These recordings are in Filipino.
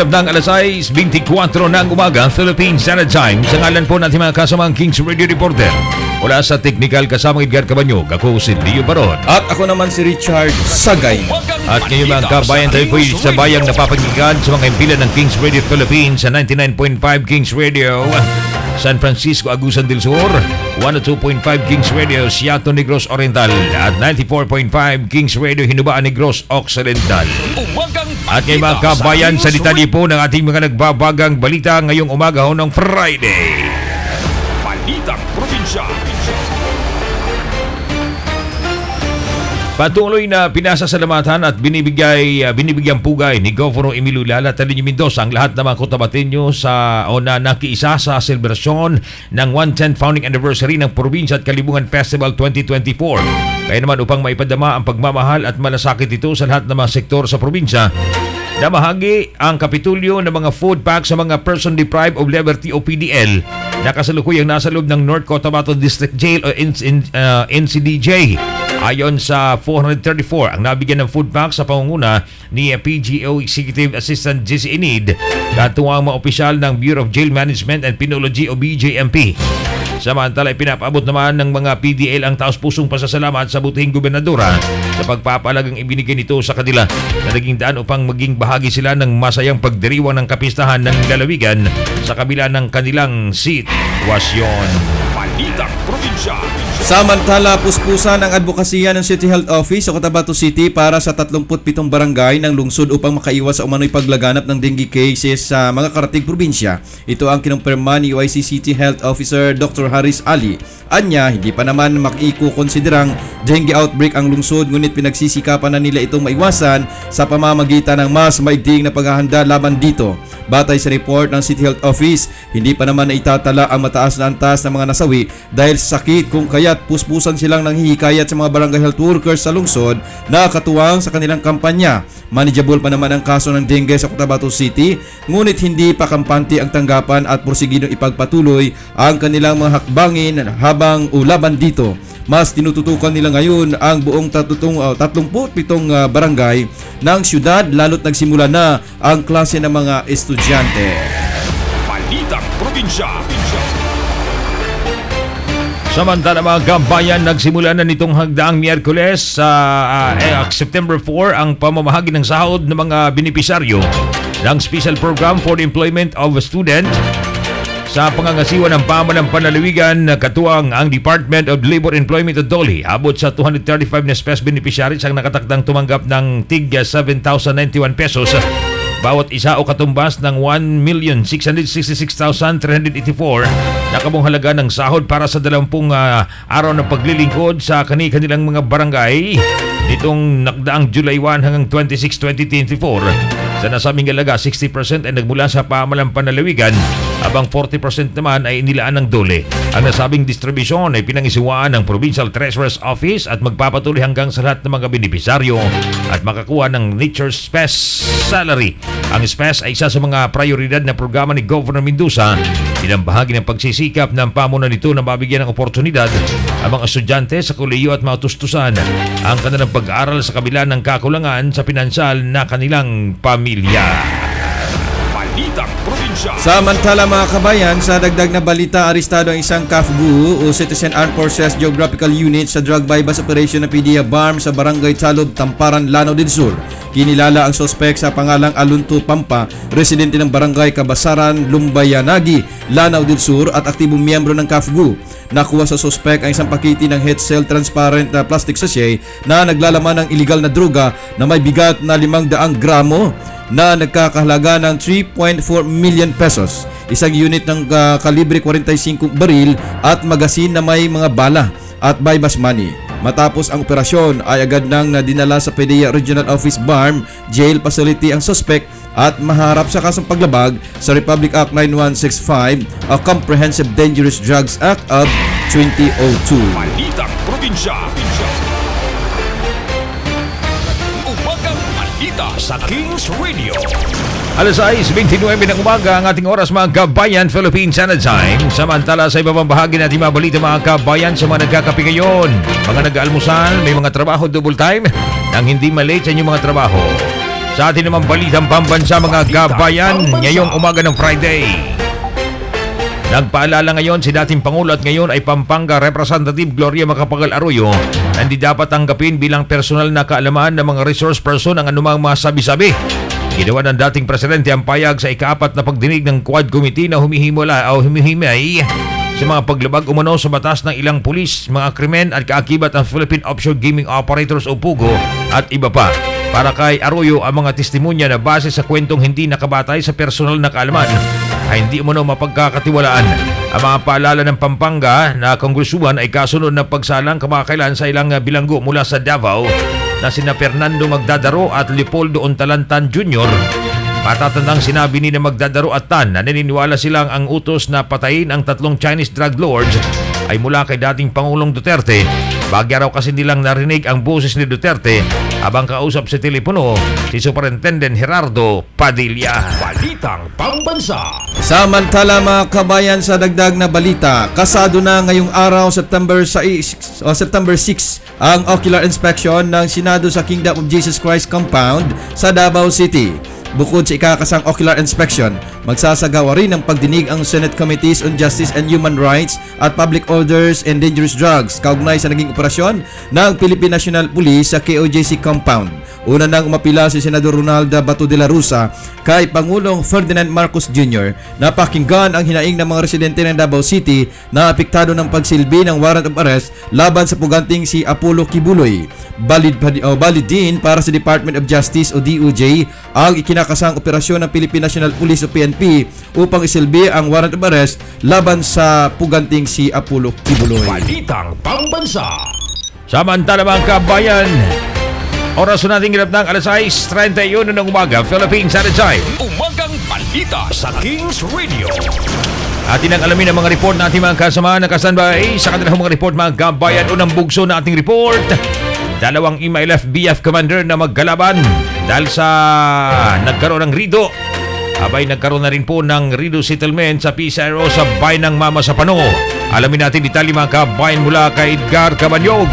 Bandang alas 6:24 ng umaga, Philippine Standard Time. Sa ngalan po natin mga kasamang Kings Radio Reporter. Mula sa technical kasamang Edgar Cabanyog, ako si Leo Baron. At ako naman si Richard Sagay. At ngayon mga kabayan, tayo po sa bayang napapagigad sa mga impilan ng Kings Radio Philippines sa 99.5 Kings Radio San Francisco, Agusan del Sur, 102.5 Kings Radio Siato Negros Oriental at 94.5 Kings Radio Hinubaan Negros Occidental. At ngayon mga kabayan, sa detalye po ng ating mga nagbabagang balita ngayong umaga ng Friday. Balitang Probinsya. Patuloy na pinasasalamatan at binibigyang pugay ni Governor Emilio Lala Tadinho Mendoza ang lahat ng mga Cotabateño na nakiisa sa selebrasyon ng 110th founding anniversary ng Probinsya at Kalibungan Festival 2024. Kaya naman upang maipadama ang pagmamahal at malasakit ito sa lahat ng mga sektor sa probinsya, namahagi ang Kapitulyo ng mga food packs sa mga person deprived of liberty o PDL na kasalukuyang nasa loob ng North Cotabato District Jail o NCDJ. Ayon sa 434, ang nabigyan ng food pack sa pangunguna ni PGO Executive Assistant JC Enid, katuwang mga opisyal ng Bureau of Jail Management and Penology o BJMP. Samantala, pinapaabot naman ng mga PDL ang taos-pusong pasasalamat sa butihing gobernadora sa pagpapalagang ibinigay nito sa kanila na naging daan upang maging bahagi sila ng masayang pagdiriwang ng kapistahan ng lalawigan sa kabila ng kanilang sitwasyon. Balitang Probinsya. Samantala, puspusan ang advokasya ng City Health Office sa Cotabato City para sa 37 barangay ng lungsod upang makaiwas sa umano'y paglaganap ng dengue cases sa mga karatig probinsya. Ito ang kinumpirma ni UIC City Health Officer Dr. Haris Ali. Anya, hindi pa naman makikukonsiderang dengue outbreak ang lungsod, ngunit pinagsisikapan na nila itong maiwasan sa pamamagitan ng mas maigting na paghahanda laban dito. Batay sa report ng City Health Office, hindi pa naman naitatala ang mataas na antas ng mga nasawi dahil sa sakit, kung kaya't puspusan silang nanghihikayat sa mga barangay health workers sa lungsod na katuwang sa kanilang kampanya. Manageable pa naman ang kaso ng dengue sa Cotabato City, ngunit hindi pa kampante ang tanggapan at porsigidong ipagpatuloy ang kanilang mga hakbangin habang laban dito. Mas tinututukan nila ngayon ang buong 37 barangay ng syudad, lalo't nagsimula na ang klase ng mga estudyante. Balitang Probinsya. Samantala mga kabayan, nagsimula na nitong hagdaang Miyerkules sa September 4 ang pamamahagi ng sahod ng mga benepisaryo ng Special Program for the Employment of a Student sa pangangasiwa ng pamahalang panlalawigan na katuwang ang Department of Labor Employment o DOLE. Abot sa 235 na SPES beneficiaries ang nakatakdang tumanggap ng tig 7,091 pesos bawat isa o katumbas ng 1,666,384 na kabong halaga ng sahod para sa 20 araw ng paglilingkod sa kanilang mga barangay nitong nakdaang July 1 hanggang 26, 2024. Sa nasabing halaga, 60% ay nagmula sa pamahalang panlalawigan habang 40% naman ay inilaan ng DOLE. Ang nasabing distribusyon ay pinangisiwaan ng Provincial Treasurer's Office at magpapatuloy hanggang sa lahat ng mga benepisaryo at makakuha ng Nature's SPES salary. Ang SPES ay isa sa mga prioridad na programa ni Governor Mendoza bilang bahagi ng pagsisikap ng pamunuan nito na mabigyan ng oportunidad ang mga estudyante sa kolehiyo at matustusan ang kanilang pag-aaral sa kabila ng kakulangan sa pinansyal na kanilang pamilya. Balitang Probinsya. Samantala mga kabayan, sa dagdag na balita, arestado ang isang CAFGU o Citizen Armed Forces Geographical Unit sa drug bypass operation ng PDEA BARM sa Barangay Talob, Tamparan, Lanao del Sur. Kinilala ang sospek sa pangalang Alunto Pampa, residente ng Barangay Kabasaran, Lumbayanagi, Lanao del Sur at aktibong miyembro ng CAFGU. Nakuha sa sospek ang isang pakiti ng head cell transparent na plastic sachet na naglalaman ng iligal na droga na may bigat na 500 gramo na nagkakahalaga ng 3.4 million pesos. Isang unit ng kalibre 45 baril at magasin na may mga bala at bypass money. Matapos ang operasyon ay agad nang nadinala sa PDEA Regional Office BARM Jail Facility ang suspect at maharap sa kasong paglabag sa Republic Act 9165 o Comprehensive Dangerous Drugs Act of 2002. Balitang Probinsya. Umagang balita sa Kings Radio. Alas 6:29 ng umaga ang ating oras mga kabayan, Philippine Standard Time. Samantala sa iba pang bahagi natin mga balita mga kabayan sa mga nagkakape ngayon, mga nag-aalmusal, may mga trabaho double time nang hindi malate sa inyong mga trabaho. Sa atin naman balitang pambansa mga gabayan ngayong umaga ng Friday. Nagpaalala ngayon si dating Pangulo at ngayon ay Pampanga Representative Gloria Macapagal Arroyo na hindi dapat tanggapin bilang personal na kaalaman ng mga resource person ang anumang mga sabi-sabi. Ginawa ng dating Presidente ang payag sa ika-4 na pagdinig ng Quad Committee na humihimay sa mga paglabag umano sa batas ng ilang pulis, mga krimen at kaakibat ng Philippine Offshore Gaming Operators o PUGO at iba pa. Para kay Arroyo, ang mga testimonya na base sa kwentong hindi nakabatay sa personal na kaalaman ay hindi umano mapagkakatiwalaan. Ang mga paalala ng Pampanga na kongresuhan ay kasunod ng pagsalang kamakailan sa ilang bilanggo mula sa Davao na sina Fernando Magdadaro at Leopoldo Ontalantan Jr. Matatandang sinabi ni na Magdadaro at Tan na naniniwala silang ang utos na patayin ang 3 Chinese drug lords ay mula kay dating Pangulong Duterte. Bagya raw kasi nilang narinig ang boses ni Duterte habang kausap sa telepono si Superintendent Gerardo Padilla. Balitang Pambansa. Samantala mga kabayan, sa dagdag na balita, kasado na ngayong araw September 6 ang ocular inspection ng Senado sa Kingdom of Jesus Christ Compound sa Davao City. Bukod sa ikakasang ocular inspection, magsasagawa rin ng pagdinig ang Senate Committees on Justice and Human Rights at Public Orders and Dangerous Drugs kaugnay sa naging operasyon ng Philippine National Police sa KOJC Compound. Una nang umapila si Senador Ronaldo Bato de la Rosa kay Pangulong Ferdinand Marcos Jr. na pakinggan ang hinaing ng mga residente ng Davao City na apektado ng pagsilbi ng warrant of arrest laban sa puganting si Apollo Kibuloy. Valid din para sa Department of Justice o DOJ ang ikinakasang operasyon ng Philippine National Police o PNP upang isilbi ang warrant of arrest laban sa puganting si Apollo Kibuloy. Balitang Pambansa. Samantala mga kabayan, oras na natin hirap ng alas 6:31 ng umaga, Philippine Standard Time. Umagang balita sa Kings Radio. Atin ang alamin ang mga report na ating mga kasama na kastanbay sa kanilang mga report mga kabayan. Unang bugso na ating report, 2 MILF BF commander na maggalaban dahil sa nagkaroon ng rido. Abay nagkaroon na rin po ng rido settlement sa PCRO sa bayan ng Mama Sapano. Alamin natin detalye mga kabayan mula kay Edgar Cabanyog.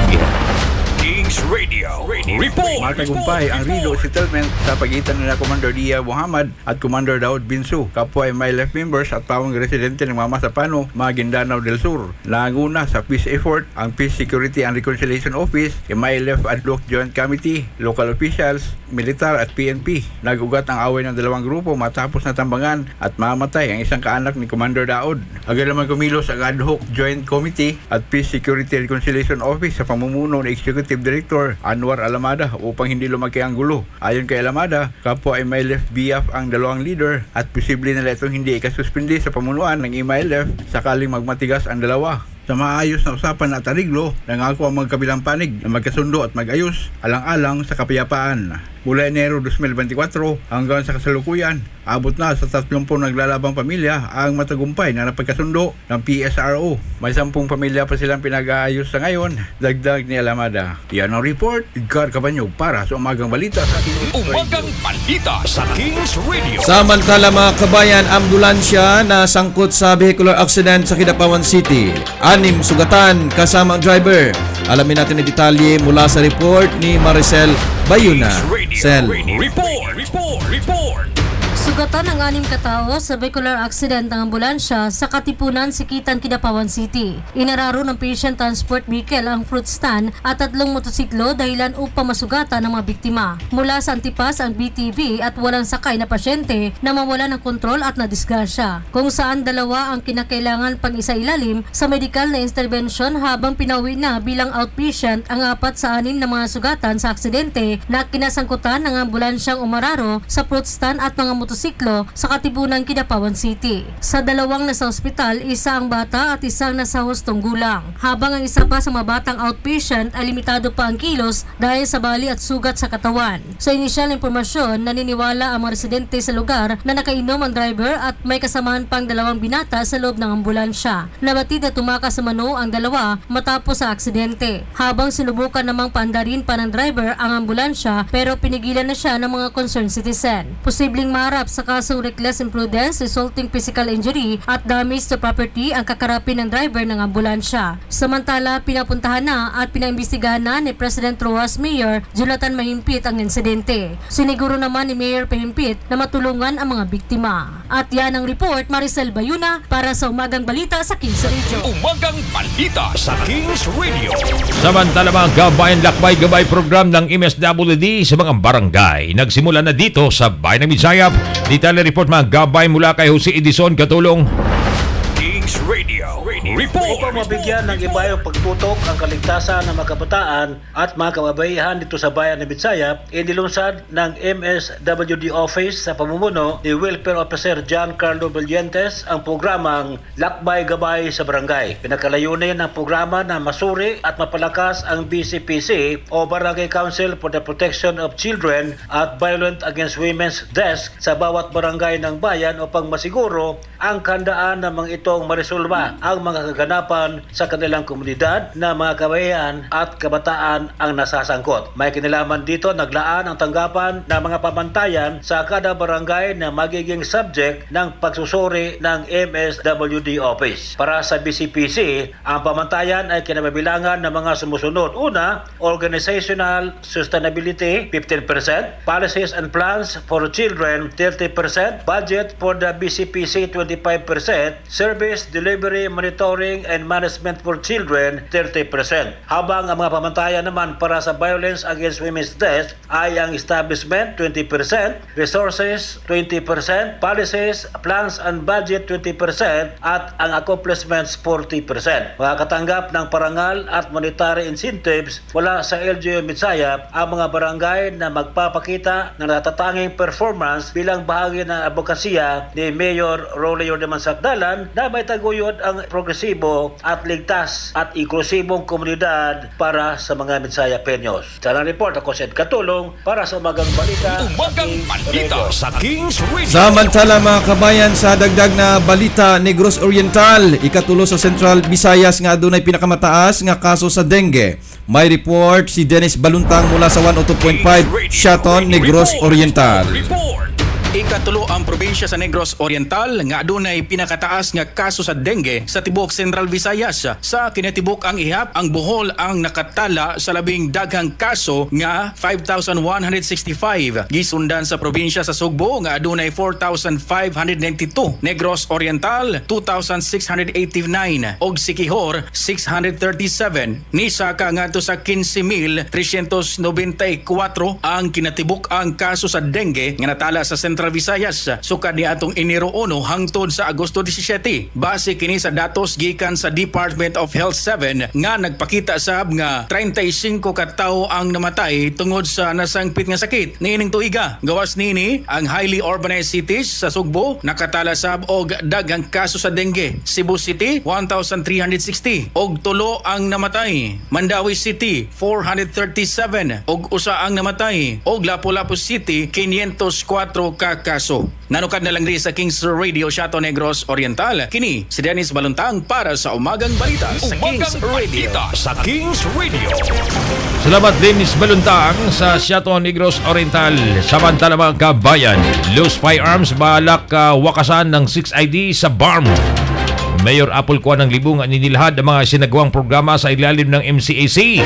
Kings Radio Report. Matagumpay ang Rido settlement sa pagitan nila Commander Dia Muhammad at Commander Daud Binsu, kapwa MILF members at pawang residente ng Mama Sapano, Maguindanao del Sur. Nanguna sa peace effort ang Peace Security and Reconciliation Office, MILF Ad Hoc Joint Committee, local officials, militar at PNP. Nagugat ang away ng dalawang grupo matapos na tambangan at mamatay ang isang kaanak ni Commander Daud. Agad naman kumilos ang Ad Hoc Joint Committee at Peace Security and Reconciliation Office sa pamumuno ng Executive Director Anwar Alamada upang hindi lumaki ang gulo. Ayon kay Alamada, kapwa MILF BF ang dalawang leader at posible nila itong hindi ikasuspindi sa pamunuan ng MILF sakaling magmatigas ang dalawa. Sa maayos na usapan at ariglo, nangako ang magkabilang panig na magkasundo at mag-ayos alang-alang sa kapayapaan. Mula Enero 2024 hanggang sa kasalukuyan, abot na sa 30 naglalabang pamilya ang matagumpay na napagkasundo ng PSRO. May 10 pamilya pa silang pinag-aayos sa ngayon, dagdag ni Alamada. Yan ang report, Edgar Cabanyog para sa Umagang Balita sa Kings Radio. Umagang Balita sa Kings Radio. Samantala mga kabayan, ambulansya na sangkot sa vehicular accident sa Kidapawan City. 6 sugatan kasama ang driver. Alamin natin ang detalye mula sa report ni Maricel Bayuna. Report. Sugatan ang 6 katao sa vehicular accident ng ambulansya sa Katipunan, Sikitan, Kidapawan City. Inararo ng patient transport vehicle ang fruit stand at 3 motosiklo dahilan upang masugatan ng mga biktima. Mula sa Antipas ang BTV at walang sakay na pasyente na mawala ng kontrol at nadisgrasya, kung saan 2 ang kinakailangan pang isailalim sa medical na intervention habang pinauwi na bilang outpatient ang 4 sa 6 na mga sugatan sa aksidente na kinasangkutan ng ambulansyang umararo sa fruit stand at mga motosiklo sa Katipunan, Kidapawan City. Sa 2 nasa ospital, 1 ang bata at 1 nasa hustong gulang. Habang ang isa pa sa mga batang outpatient ay limitado pa ang kilos dahil sa bali at sugat sa katawan. Sa inisyal na impormasyon, naniniwala ang mga residente sa lugar na nakainom ang driver at may kasamahan pang 2 binata sa loob ng ambulansya. Nabatid na tumakas sa mano ang 2 matapos sa aksidente. Habang sinubukan namang paandarin pa ng driver ang ambulansya pero pinigilan na siya ng mga concerned citizen. Posibleng maharap sa kasong reckless imprudence resulting physical injury at damage to property ang kakarapin ng driver ng ambulansya. Samantala, pinapuntahan na at pinaimbestigahan na ni President Roxas Mayor Jonathan Mahimpit ang insidente. Siniguro naman ni Mayor Mahimpit na matulungan ang mga biktima. At yan ang report, Maricel Bayuna para sa Umagang Balita sa Kings Radio. Umagang Balita sa Kings Radio. Samantala mga gabayan lakbay-gabay program ng MSWD sa mga barangay. Nagsimula na dito sa Bayan ng Bisayap. Detail report mga gabay mula kay Jose Edison Katulong. Kings Radio Report. Upang mabigyan ng ibayong pagtutok ang kaligtasan ng mga kabataan at mga kababayan dito sa Bayan ng Bisayap, inilunsad ng MSWD Office sa pamumuno ni Welfare Officer John Carlo Valientes ang programang Lakbay-Gabay sa Barangay. Pinakalayunin ng programa na masuri at mapalakas ang BCPC o Barangay Council for the Protection of Children at Violent Against Women's Desk sa bawat barangay ng bayan upang masiguro ang kandaan ng mga itong maresolba ang mga kaganapan sa kanilang komunidad na mga kabayan at kabataan ang nasasangkot. May kinalaman dito, naglaan ang tanggapan ng mga pamantayan sa kada barangay na magiging subject ng pagsusuri ng MSWD Office. Para sa BCPC, ang pamantayan ay kinabibilangan ng mga sumusunod. Una, Organizational Sustainability 15%, Policies and Plans for Children 30%, Budget for the BCPC 25%, Service Delivery Monitoring and Management for Children 30%. Habang ang mga pamantayan naman para sa Violence Against Women's Desk ay ang Establishment 20%, Resources 20%, Policies, Plans and Budget 20% at ang Accomplishments 40%. Makakatanggap ng parangal at monetary incentives mula sa LGU Bisayap ang mga barangay na magpapakita ng natatanging performance bilang bahagi ng advokasya ni Mayor Roleo de Mansakdalan na may taguyod ang progresibo at ligtas at inklusibong komunidad para sa mga Bisaya Peños. Sa report ako si Ed Katulong para sa Umagang Balita. Umagang Balita sa Kings Radio. Samantala mga kabayan, sa dagdag na balita, Negros Oriental ikatulo sa Central Visayas nga adunay pinakamataas nga kaso sa dengue. May report si Dennis Baluntang mula sa 102.5 Shaton, Negros Oriental. Ikatulo ang probinsya sa Negros Oriental nga adunay pinakataas nga kaso sa dengue sa tibuok Central Visayas. Sa kinatibuk ang ihap, ang Bohol ang nakatala sa labing daghang kaso nga 5,165. Gisundan sa probinsya sa Sugbo nga adunay 4,592. Negros Oriental 2,689 og Siquijor 637. Nisaka ngadto sa 15,394 ang kinatibuk ang kaso sa dengue nga natala sa Central Visayas sukad ni atong Enero 1 hangtod sa Agosto 17. Base kini sa datos gikan sa Department of Health 7 nga nagpakita sab nga 35 ka tawo ang namatay tungod sa nasangpit nga sakit niining tuiga. Gawas nini ang highly urbanized cities sa Sugbo nakatala sab og daghang kaso sa dengue. Cebu City 1,360 og tulo ang namatay. Mandawi City 437 og usa ang namatay og Lapu-Lapu City 504 ka kaso. Nanukad na lang rin sa Kings Radio Shaton, Negros Oriental. Kini si Dennis Baluntang para sa Umagang Balita sa Kings Radio. Sa Kings Radio. Salamat Dennis Baluntang sa Shaton, Negros Oriental. Samantala mga kabayan, loose firearms balak wakasan ng 6ID sa BARM. Mayor Apple kuha ng libong aninilhad ang mga sinagawang programa sa ilalim ng MCAC.